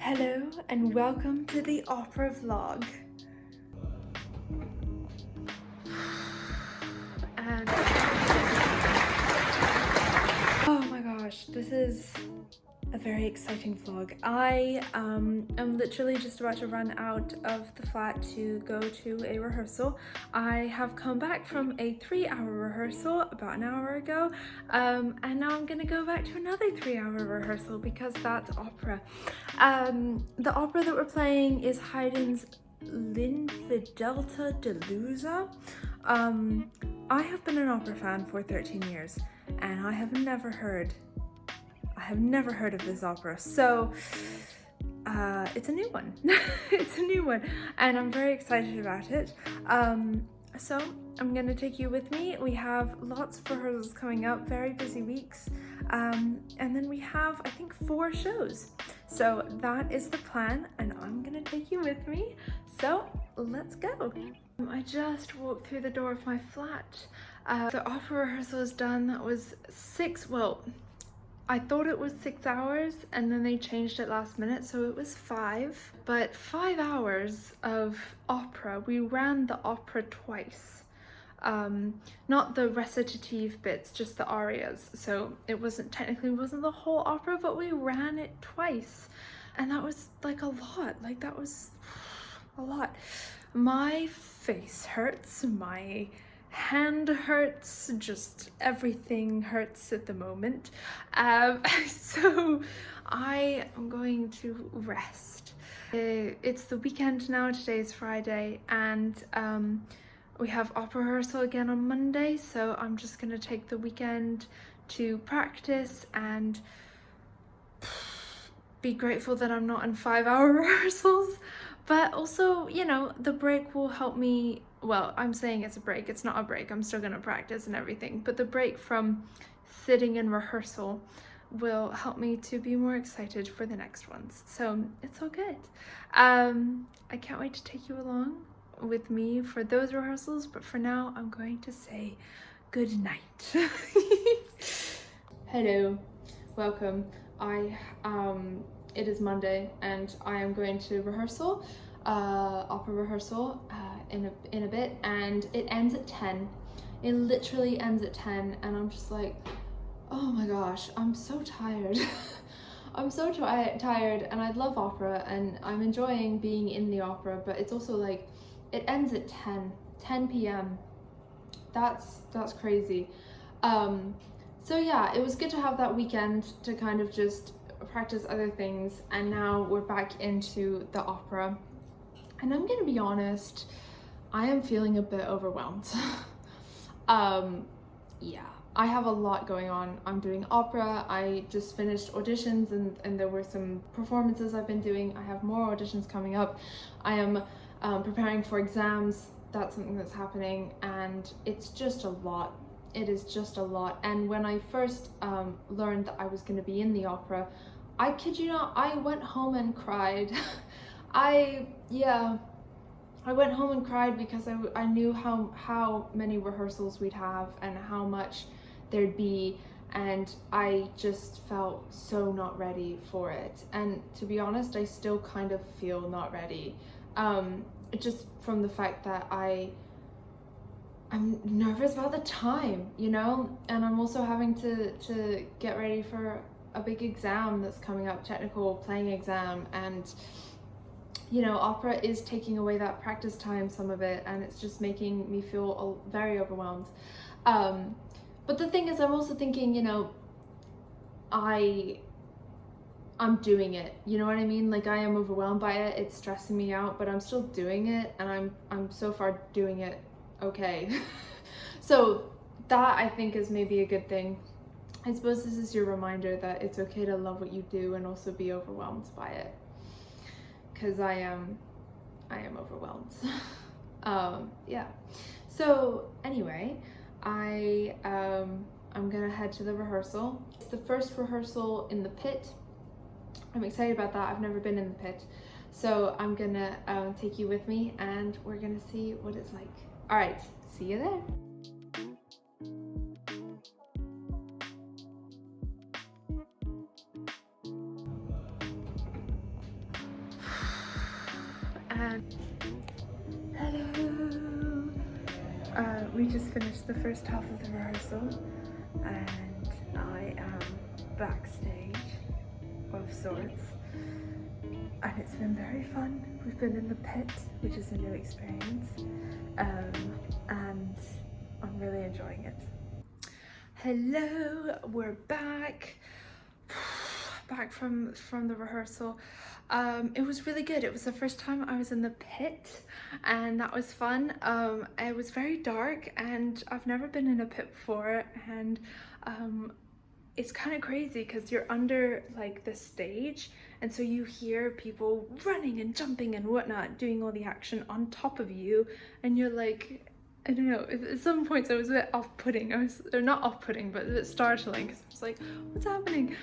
Hello and welcome to the opera vlog. And oh my gosh, this is a very exciting vlog. I am literally just about to run out of the flat to go to a rehearsal. I have come back from a 3-hour rehearsal about an hour ago, and now I'm gonna go back to another 3-hour rehearsal because that's opera. The opera that we're playing is Haydn's L'Infideltà delusa. I have been an opera fan for 13 years and I have never heard of this opera, so it's a new one. It's a new one and I'm very excited about it. So I'm gonna take you with me. We have lots of rehearsals coming up, very busy weeks, and then we have I think 4 shows. So that is the plan and I'm gonna take you with me. So let's go. I just walked through the door of my flat. The opera rehearsal is done. That was I thought it was 6 hours and then they changed it last minute, so it was 5. But 5 hours of opera. We ran the opera twice. Not the recitative bits, just the arias. So it wasn't the whole opera, but we ran it twice. And that was like a lot. Like that was a lot. My face hurts, my hand hurts, just everything hurts at the moment. So I am going to rest. It's the weekend now, today's Friday, and we have opera rehearsal again on Monday, so I'm just gonna take the weekend to practice and be grateful that I'm not in 5-hour rehearsals. But also, you know, the break will help me. Well, I'm saying it's a break, it's not a break, I'm still gonna practice and everything, but the break from sitting in rehearsal will help me to be more excited for the next ones. So it's all good. I can't wait to take you along with me for those rehearsals, but for now I'm going to say good night. Hello, welcome. It is Monday and I am going to rehearsal, opera rehearsal in a bit, and it ends at 10. It literally ends at 10 and I'm just like, oh my gosh, I'm so tired. I'm so tired and I love opera and I'm enjoying being in the opera, but it's also like, it ends at 10 p.m. That's crazy. So yeah, it was good to have that weekend to kind of just practice other things, and now we're back into the opera. And I'm gonna be honest, I am feeling a bit overwhelmed. Yeah, I have a lot going on. I'm doing opera, I just finished auditions and there were some performances I've been doing. I have more auditions coming up. I am preparing for exams. That's something that's happening and it's just a lot. It is just a lot. And when I first learned that I was going to be in the opera, I kid you not, I went home and cried. I went home and cried because I knew how many rehearsals we'd have and how much there'd be, and I just felt so not ready for it. And to be honest, I still kind of feel not ready, just from the fact that I'm nervous about the time, you know, and I'm also having to get ready for a big exam that's coming up, technical playing exam, and you know, opera is taking away that practice time, some of it, and it's just making me feel very overwhelmed. But the thing is, I'm also thinking, you know, I'm doing it, you know what I mean? Like, I am overwhelmed by it, it's stressing me out, but I'm still doing it, and I'm so far doing it okay. So that, I think, is maybe a good thing. I suppose this is your reminder that it's okay to love what you do and also be overwhelmed by it, because I am overwhelmed. Yeah, so anyway, I'm gonna head to the rehearsal. It's the first rehearsal in the pit. I'm excited about that. I've never been in the pit, so I'm gonna take you with me and we're gonna see what it's like. All right, see you there. We just finished the first half of the rehearsal and I am backstage of sorts, and it's been very fun. We've been in the pit, which is a new experience, and I'm really enjoying it. Hello, we're back from the rehearsal. It was really good. It was the first time I was in the pit, and that was fun. It was very dark, and I've never been in a pit before, and it's kind of crazy because you're under like the stage, and so you hear people running and jumping and whatnot, doing all the action on top of you, and you're like, I don't know, at some points I was a bit off-putting. Or not off-putting, but a bit startling, because I was like, what's happening?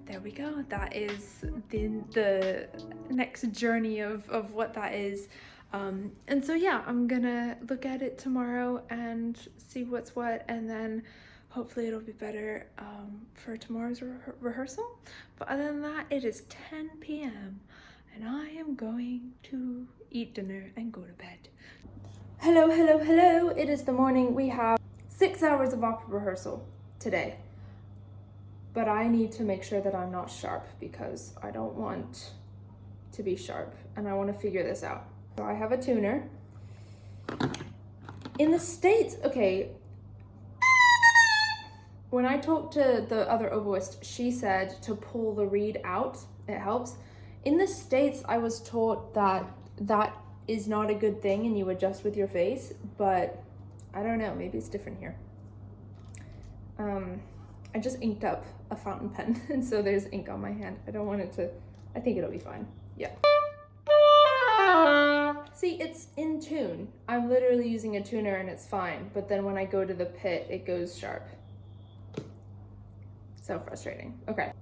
There we go. That is the next journey of what that is. And so yeah, I'm gonna look at it tomorrow and see what's what, and then hopefully it'll be better for tomorrow's rehearsal. But other than that, it is 10 p.m. and I am going to eat dinner and go to bed. Hello, hello, hello. It is the morning. We have 6 hours of opera rehearsal today. But I need to make sure that I'm not sharp, because I don't want to be sharp, and I want to figure this out. So I have a tuner. In the States, okay, when I talked to the other oboist, she said to pull the reed out, it helps. In the States, I was taught that that is not a good thing and you adjust with your face, but I don't know, maybe it's different here. I just inked up a fountain pen, and so there's ink on my hand. I don't want it to, I think it'll be fine. Yeah. See, it's in tune. I'm literally using a tuner and it's fine, but then when I go to the pit, it goes sharp. So frustrating. Okay.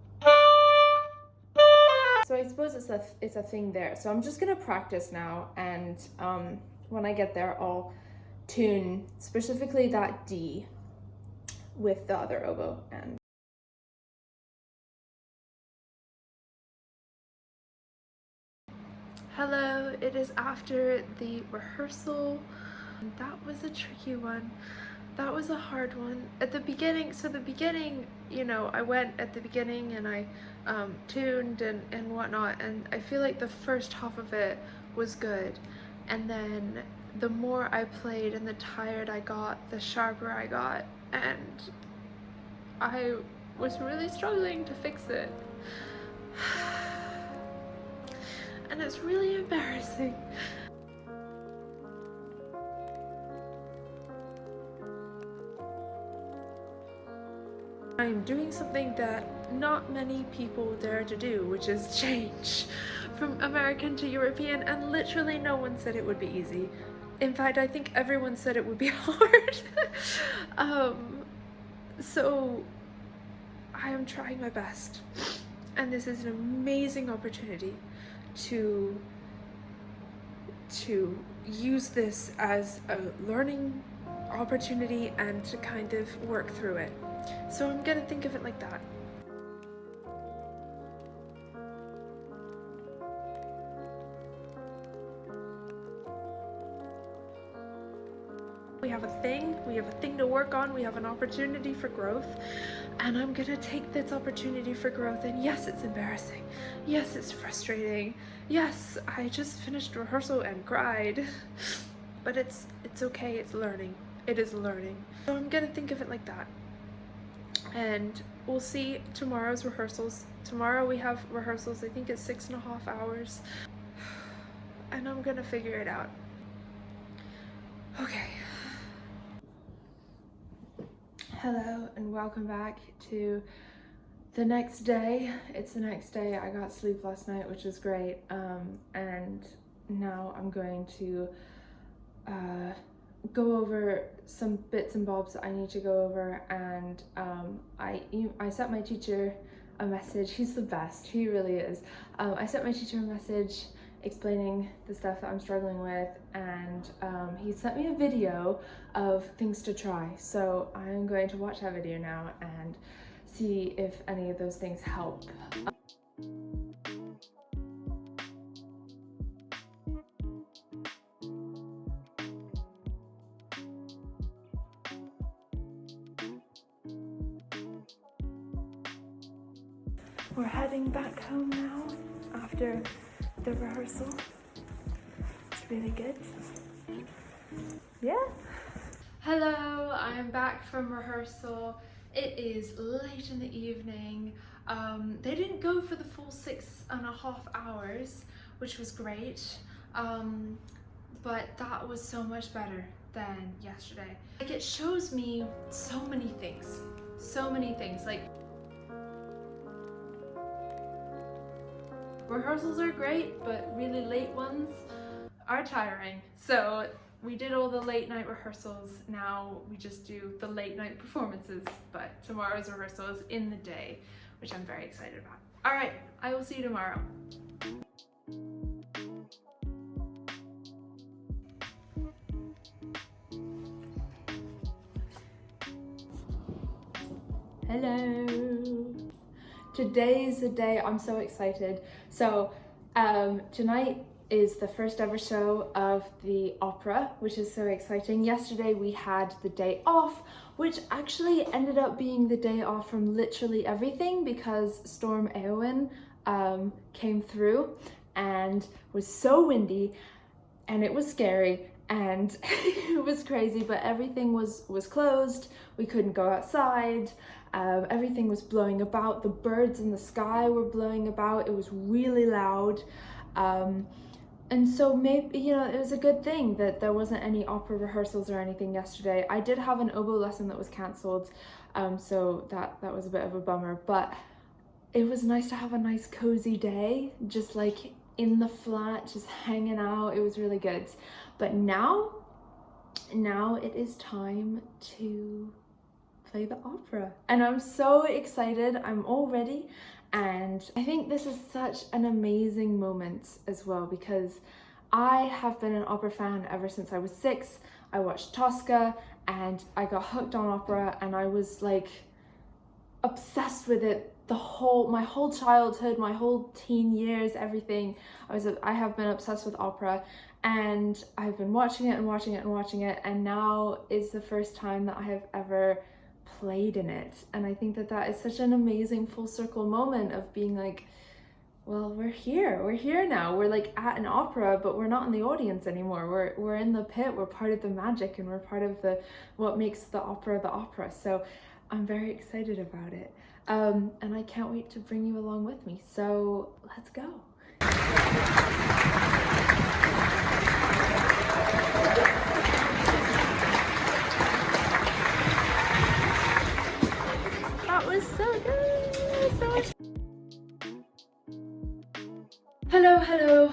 So I suppose it's a thing there. So I'm just gonna practice now, and when I get there, I'll tune specifically that D with the other oboe. And hello, it is after the rehearsal. That was a tricky one. That was a hard one. At the beginning, you know, I went at the beginning and I tuned and whatnot, and I feel like the first half of it was good. And then the more I played and the tired I got, the sharper I got. And I was really struggling to fix it. And it's really embarrassing. I'm doing something that not many people dare to do, which is change from American to European, and literally no one said it would be easy. In fact, I think everyone said it would be hard. So I am trying my best, and this is an amazing opportunity to use this as a learning opportunity and to kind of work through it. So I'm gonna think of it like that. We have a thing to work on, we have an opportunity for growth, and I'm gonna take this opportunity for growth. And yes, it's embarrassing. Yes, it's frustrating. Yes, I just finished rehearsal and cried. But it's okay, it's learning. It is learning. So I'm gonna think of it like that. And we'll see tomorrow's rehearsals. Tomorrow we have rehearsals, I think it's 6.5 hours. And I'm gonna figure it out. Okay. Hello and welcome back to the next day. It's the next day. I got sleep last night, which is great. And now I'm going to go over some bits and bobs that I need to go over, and I sent my teacher a message. He's the best, he really is. I sent my teacher a message explaining the stuff that I'm struggling with, and he sent me a video of things to try. So I'm going to watch that video now and see if any of those things help. We're heading back home now after the rehearsal. It's really good. Yeah. Hello, I am back from rehearsal. It is late in the evening. They didn't go for the full 6.5 hours, which was great. But that was so much better than yesterday. Like, it shows me so many things. Like, rehearsals are great, but really late ones are tiring. So we did all the late night rehearsals. Now we just do the late night performances, but tomorrow's rehearsal is in the day, which I'm very excited about. All right, I will see you tomorrow. Hello. Today's the day. I'm so excited. So tonight is the first ever show of the opera, which is so exciting. Yesterday we had the day off, which actually ended up being the day off from literally everything because Storm Eowyn came through and was so windy, and it was scary, and it was crazy, but everything was closed. We couldn't go outside. Everything was blowing about. The birds in the sky were blowing about. It was really loud. And so maybe, you know, it was a good thing that there wasn't any opera rehearsals or anything yesterday. I did have an oboe lesson that was cancelled, so that was a bit of a bummer, but it was nice to have a nice cozy day, just like in the flat, just hanging out. It was really good. But now it is time to play the opera, and I'm so excited. I'm all ready, and I think this is such an amazing moment as well because I have been an opera fan ever since I was 6. I watched Tosca and I got hooked on opera, and I was like obsessed with it my whole childhood, my whole teen years, everything. I have been obsessed with opera, and I've been watching it and watching it and watching it, and now is the first time that I have ever played in it. And I think that is such an amazing full circle moment of being like, well, we're here now. We're like at an opera, but we're not in the audience anymore. We're in the pit. We're part of the magic, and we're part of what makes the opera. So I'm very excited about it. And I can't wait to bring you along with me. So let's go. That was so good. Hello.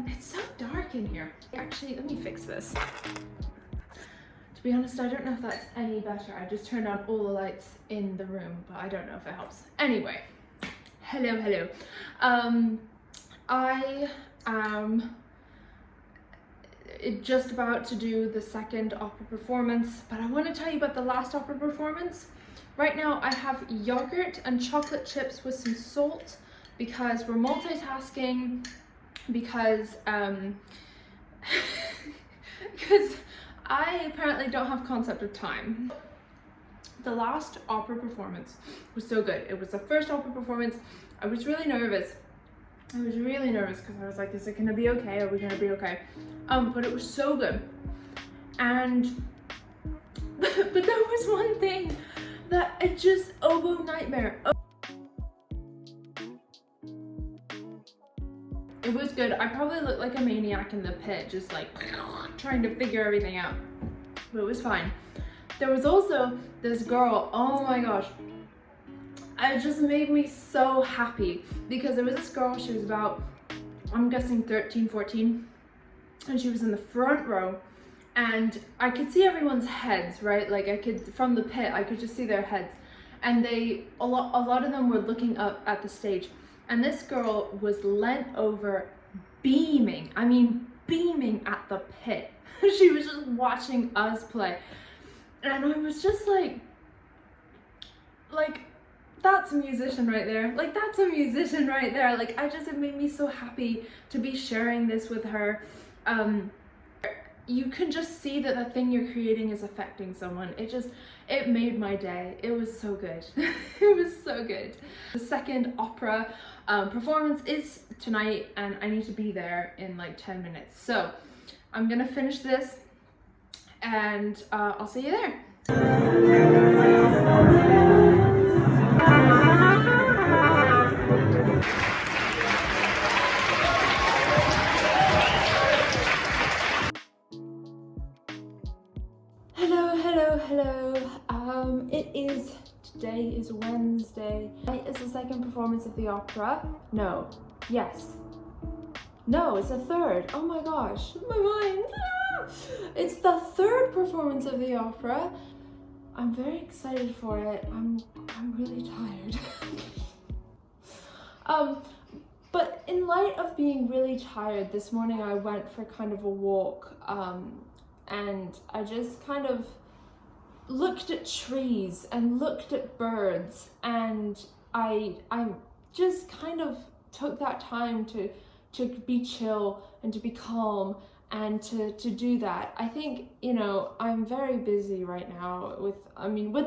It's so dark in here. Actually, let me fix this. To be honest, I don't know if that's any better. I just turned on all the lights in the room, but I don't know if it helps. Anyway, hello. I am just about to do the second opera performance, but I want to tell you about the last opera performance. Right now I have yogurt and chocolate chips with some salt because we're multitasking, because I apparently don't have concept of time. The last opera performance was so good. It was the first opera performance. I was really nervous. Because I was like, is it gonna be okay? Are we gonna be okay? But it was so good. And but there was one thing that it just oboe nightmare. It was good. I probably looked like a maniac in the pit, just like trying to figure everything out, but it was fine. There was also this girl, oh my gosh, it just made me so happy because there was this girl, she was about, I'm guessing 13, 14, and she was in the front row, and I could see everyone's heads, right? Like from the pit, I could just see their heads, and a lot of them were looking up at the stage. And this girl was leant over, beaming at the pit. She was just watching us play. And I was just like, that's a musician right there. Like, that's a musician right there. Like, it made me so happy to be sharing this with her. You can just see that the thing you're creating is affecting someone. It made my day. It was so good. It was so good. The second opera performance is tonight, and I need to be there in like 10 minutes. So I'm gonna finish this, and I'll see you there. Today is Wednesday. Tonight is the second performance of the opera. No. Yes. No, it's the third. Oh my gosh, my mind. It's the third performance of the opera. I'm very excited for it. I'm really tired. But in light of being really tired, this morning I went for kind of a walk, and I just kind of looked at trees and looked at birds, and I just kind of took that time to be chill and to be calm and to do that. I think, you know, I'm very busy right now with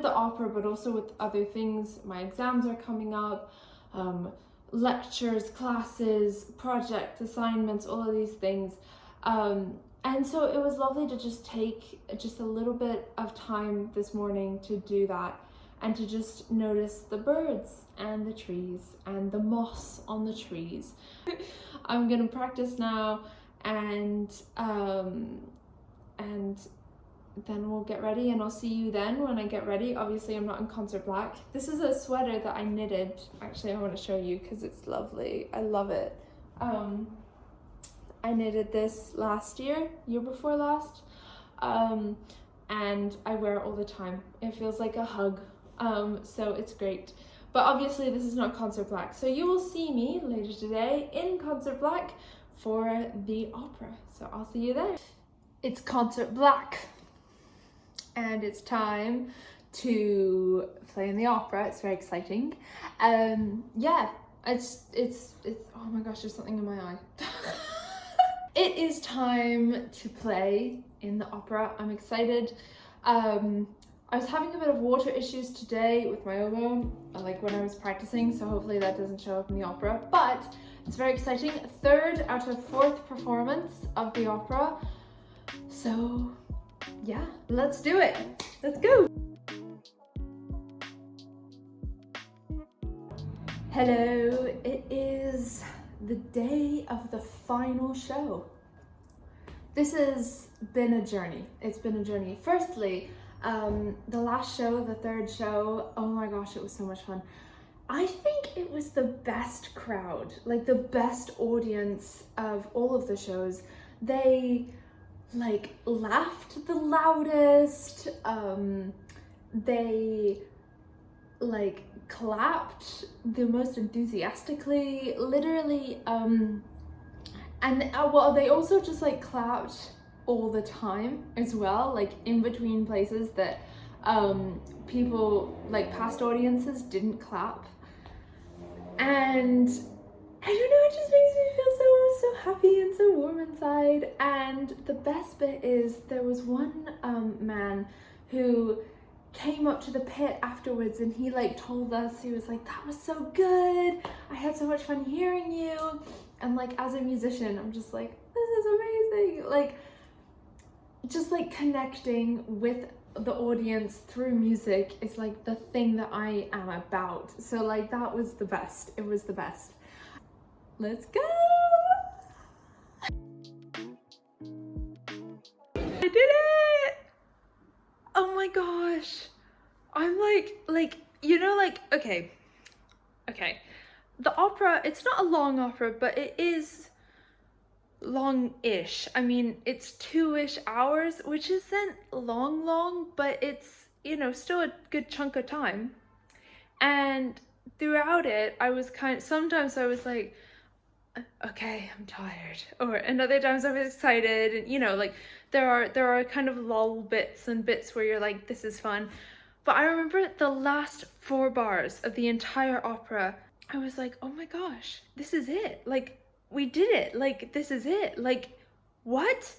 the opera, but also with other things. My exams are coming up, lectures, classes, projects, assignments, all of these things. And so it was lovely to just take just a little bit of time this morning to do that, and to just notice the birds and the trees and the moss on the trees. I'm gonna practice now, and then we'll get ready, and I'll see you then when I get ready. Obviously I'm not in concert black. This is a sweater that I knitted. Actually, I want to show you because it's lovely. I love it. I knitted this last year before last, and I wear it all the time. It feels like a hug, so it's great. But obviously this is not concert black, so you will see me later today in concert black for the opera. So I'll see you there. It's concert black, and it's time to play in the opera. It's very exciting. Yeah, it's oh my gosh, there's something in my eye. It is time to play in the opera. I'm excited. I was having a bit of water issues today with my oboe, like when I was practicing, so hopefully that doesn't show up in the opera, but it's very exciting. Third out of fourth performance of the opera. So yeah, let's do it. Let's go. Hello, it is the day of the final show. This has been a journey. It's been a journey. Firstly, the last show, the third show, oh my gosh, it was so much fun. I think it was the best crowd, like the best audience of all of the shows. They like laughed the loudest, they like clapped the most enthusiastically, literally, and well, they also just like clapped all the time as well, like in between places that people, like past audiences, didn't clap. And I don't know, it just makes me feel so happy and so warm inside. And the best bit is there was one man who came up to the pit afterwards, and he like told us, he was like, that was so good, I had so much fun hearing you. And like as a musician, I'm just like, this is amazing. Like just like connecting with the audience through music is like the thing that I am about. So like that was the best. It was the best. Let's go. I did it. Oh my gosh. I'm like, you know, like, okay. The opera, it's not a long opera, but it is long-ish. I mean, it's 2-ish hours, which isn't long, but it's, you know, still a good chunk of time. And throughout it, I was sometimes I was like, okay, I'm tired. And other times I was excited, and you know, like there are kind of lull bits and bits where you're like, this is fun. But I remember the last 4 bars of the entire opera, I was like, oh my gosh, this is it. Like, we did it. Like, this is it. Like, what?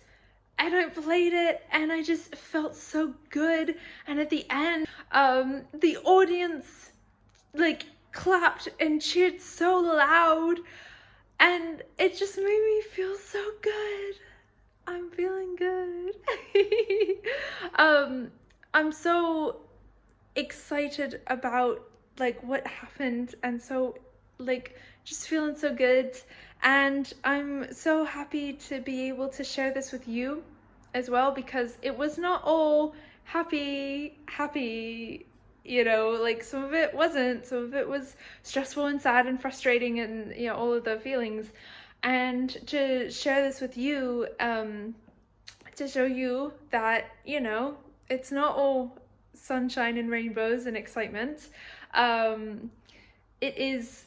And I played it and I just felt so good. And at the end, the audience like clapped and cheered so loud, and it just made me feel so good. I'm feeling good. I'm so excited about like what happened, and so like just feeling so good, and I'm so happy to be able to share this with you as well, because it was not all happy, you know, like some of it wasn't, some of it was stressful and sad and frustrating and, you know, all of the feelings. And to share this with you, to show you that, you know, it's not all sunshine and rainbows and excitement. It is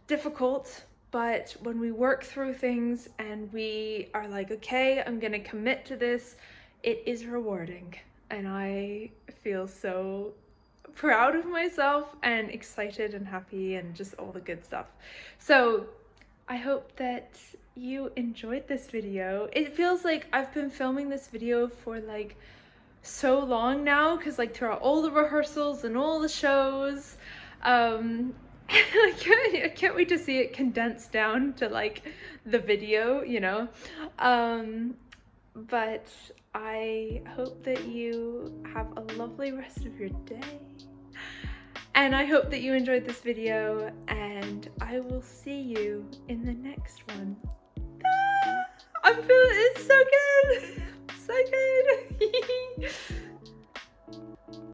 difficult, but when we work through things and we are like, okay, I'm gonna commit to this, it is rewarding. And I feel so proud of myself and excited and happy and just all the good stuff. So I hope that you enjoyed this video. It feels like I've been filming this video for like so long now, because like throughout all the rehearsals and all the shows, I can't wait to see it condensed down to like the video, you know. But I hope that you have a lovely rest of your day, and I hope that you enjoyed this video, and I will see you in the next one. I'm feeling it's so good. So good.